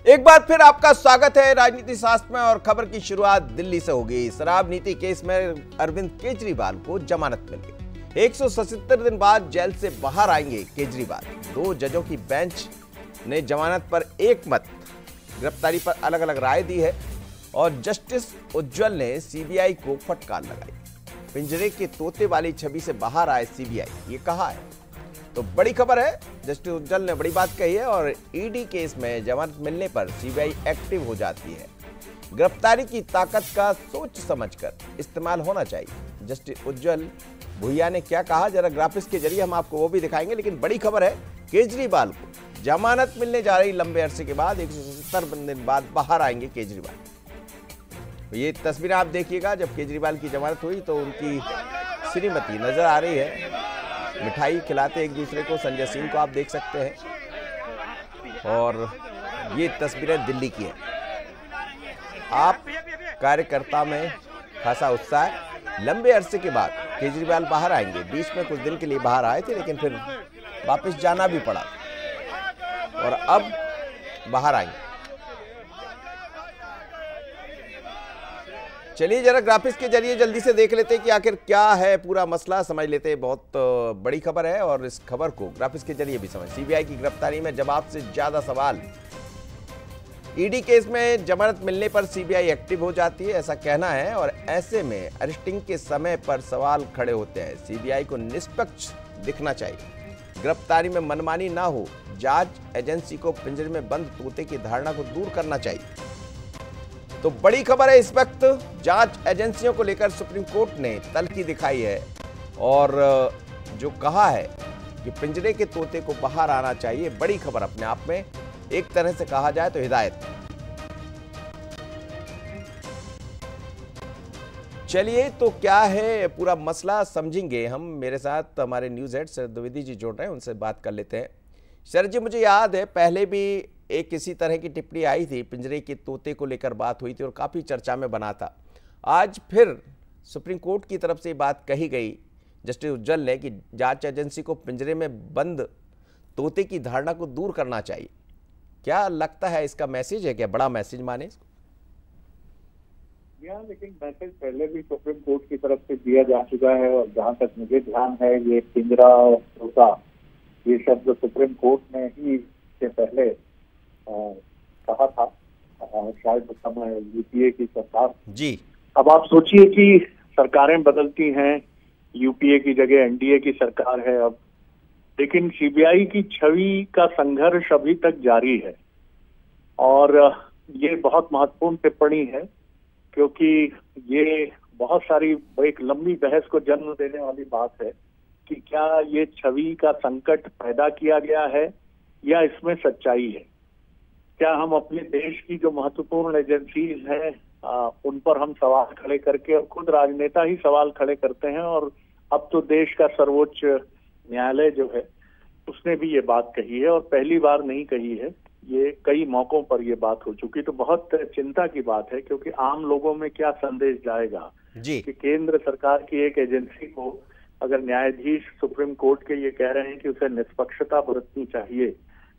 एक बार फिर आपका स्वागत है राजनीति शास्त्र में और खबर की शुरुआत दिल्ली से होगी। शराब नीति केस में अरविंद केजरीवाल को जमानत मिल गई। 177 दिन बाद जेल से बाहर आएंगे केजरीवाल। 2 जजों की बेंच ने जमानत पर एक मत, गिरफ्तारी पर अलग अलग राय दी है और जस्टिस उज्जवल ने सीबीआई को फटकार लगाई। पिंजरे के तोते वाली छवि से बाहर आए सीबीआई, ये कहा है। तो बड़ी खबर है, जस्टिस उज्जवल ने बड़ी बात कही है और ईडी केस में जमानत मिलने पर सीबीआई एक्टिव हो जाती है। गिरफ्तारी की ताकत का सोच समझकर इस्तेमाल होना चाहिए। जस्टिस उज्जवल भुइया ने क्या कहा, जरा ग्राफिक्स के जरिए हम आपको वो भी दिखाएंगे। लेकिन बड़ी खबर है, केजरीवाल को जमानत मिलने जा रही। लंबे अरसे के बाद 177 दिन बाद बाहर आएंगे केजरीवाल। ये तस्वीरें आप देखिएगा, जब केजरीवाल की जमानत हुई तो उनकी श्रीमती नजर आ रही है, मिठाई खिलाते एक दूसरे को। संजय सिंह को आप देख सकते हैं और ये तस्वीरें दिल्ली की हैं। आप कार्यकर्ता में खासा उत्साह है। लंबे अरसे के बाद केजरीवाल बाहर आएंगे। बीच में कुछ दिन के लिए बाहर आए थे लेकिन फिर वापस जाना भी पड़ा और अब बाहर आएंगे। चलिए जरा ग्राफिक्स के जरिए जल्दी से देख लेते हैं कि आखिर क्या है पूरा मसला, समझ लेते हैं। बहुत बड़ी खबर है और इस खबर को ग्राफिक्स के जरिए भी समझ। सीबीआई की गिरफ्तारी में जवाब से ज्यादा सवाल। ईडी केस में जमानत मिलने पर सीबीआई एक्टिव हो जाती है, ऐसा कहना है। और ऐसे में अरेस्टिंग के समय पर सवाल खड़े होते हैं। सीबीआई को निष्पक्ष दिखना चाहिए, गिरफ्तारी में मनमानी ना हो। जांच एजेंसी को पिंजरे में बंद तोते की धारणा को दूर करना चाहिए। तो बड़ी खबर है, इस वक्त जांच एजेंसियों को लेकर सुप्रीम कोर्ट ने तल्खी दिखाई है और जो कहा है कि पिंजरे के तोते को बाहर आना चाहिए। बड़ी खबर अपने आप में, एक तरह से कहा जाए तो हिदायत। चलिए तो क्या है पूरा मसला समझेंगे हम। मेरे साथ हमारे न्यूज हेड शरद द्विवेदी जी जुड़ रहे हैं, उनसे बात कर लेते हैं। शरद जी, मुझे याद है पहले भी एक इसी तरह की टिप्पणी आई थी, पिंजरे के तोते को लेकर बात हुई थी और काफी चर्चा में बना था। आज फिर सुप्रीम कोर्ट की तरफ से बात कही गई जस्टिस उज्जवल ने कि जांच एजेंसी को पिंजरे में बंद तोते की धारणा को दूर करना चाहिए। क्या लगता है, इसका मैसेज है क्या, बड़ा मैसेज माने इसको? लेकिन मैसेज पहले भी सुप्रीम कोर्ट की तरफ से दिया जा चुका है और जहां तक मुझे ध्यान है, ये पिंजरा और तोता, ये शब्द सुप्रीम कोर्ट ने ही इससे पहले कहा था, शायद उस समय यूपीए की सरकार जी। अब आप सोचिए कि सरकारें बदलती हैं, यूपीए की जगह एनडीए की सरकार है अब, लेकिन सीबीआई की छवि का संघर्ष अभी तक जारी है। और ये बहुत महत्वपूर्ण टिप्पणी है क्योंकि ये बहुत सारी एक लंबी बहस को जन्म देने वाली बात है कि क्या ये छवि का संकट पैदा किया गया है या इसमें सच्चाई है। क्या हम अपने देश की जो महत्वपूर्ण एजेंसीज हैं उन पर हम सवाल खड़े करके, और खुद राजनेता ही सवाल खड़े करते हैं, और अब तो देश का सर्वोच्च न्यायालय जो है उसने भी ये बात कही है और पहली बार नहीं कही है, ये कई मौकों पर ये बात हो चुकी। तो बहुत चिंता की बात है क्योंकि आम लोगों में क्या संदेश जाएगा जी कि केंद्र सरकार की एक एजेंसी को अगर न्यायाधीश सुप्रीम कोर्ट के ये कह रहे हैं कि उसे निष्पक्षता बरतनी चाहिए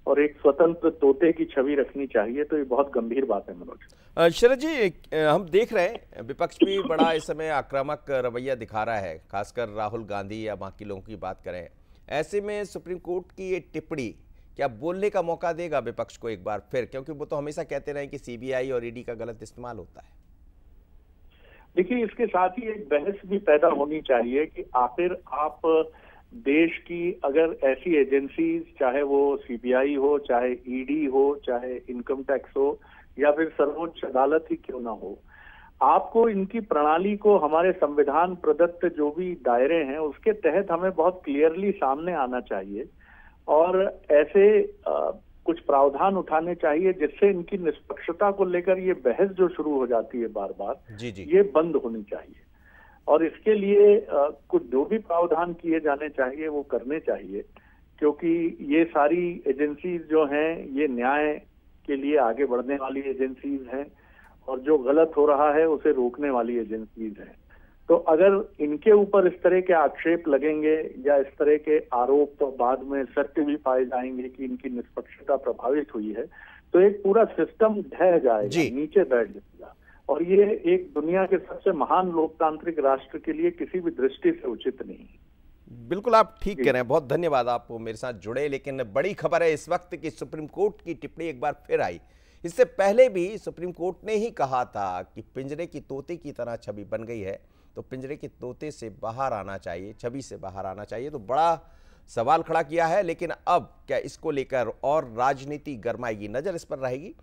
और एक स्वतंत्र तोते की छवि रखनी चाहिए, तो ये बहुत गंभीर बात है मनोज। शरद जी, हम देख रहे हैं विपक्ष भी बड़ा इस समय आक्रामक रवैया दिखा रहा है, खासकर राहुल गांधी या बाकी लोगों की बात करें। ऐसे में सुप्रीम कोर्ट की ये टिप्पणी क्या बोलने का मौका देगा विपक्ष को एक बार फिर, क्योंकि वो तो हमेशा कहते रहे कि सीबीआई और ईडी का गलत इस्तेमाल होता है। देखिए, इसके साथ ही एक बहस भी पैदा होनी चाहिए कि आखिर आप देश की अगर ऐसी एजेंसीज, चाहे वो सीबीआई हो, चाहे ईडी हो, चाहे इनकम टैक्स हो या फिर सर्वोच्च अदालत ही क्यों ना हो, आपको इनकी प्रणाली को हमारे संविधान प्रदत्त जो भी दायरे हैं उसके तहत हमें बहुत क्लियरली सामने आना चाहिए और ऐसे कुछ प्रावधान उठाने चाहिए जिससे इनकी निष्पक्षता को लेकर ये बहस जो शुरू हो जाती है बार बार, ये बंद होनी चाहिए। और इसके लिए कुछ जो भी प्रावधान किए जाने चाहिए वो करने चाहिए, क्योंकि ये सारी एजेंसीज जो हैं ये न्याय के लिए आगे बढ़ने वाली एजेंसीज हैं और जो गलत हो रहा है उसे रोकने वाली एजेंसीज हैं। तो अगर इनके ऊपर इस तरह के आक्षेप लगेंगे या इस तरह के आरोप तो बाद में सत्य भी पाए जाएंगे कि इनकी निष्पक्षता प्रभावित हुई है, तो एक पूरा सिस्टम ढह जाएगा, जी। नीचे बैठ जाएगा। और ये एक दुनिया के सबसे महान लोकतांत्रिक राष्ट्र के लिए किसी भी दृष्टि से उचित नहीं है। बिल्कुल आप ठीक जी। कह रहे हैं, बहुत धन्यवाद आप मेरे साथ जुड़े। लेकिन बड़ी खबर है इस वक्त कि सुप्रीम कोर्ट की टिप्पणी एक बार फिर आई। इससे पहले भी सुप्रीम कोर्ट ने ही कहा था कि पिंजरे की तोते की तरह छवि बन गई है, तो पिंजरे के तोते से बाहर आना चाहिए, छवि से बाहर आना चाहिए। तो बड़ा सवाल खड़ा किया है। लेकिन अब क्या इसको लेकर और राजनीति गरमाएगी? नजर इस पर रहेगी।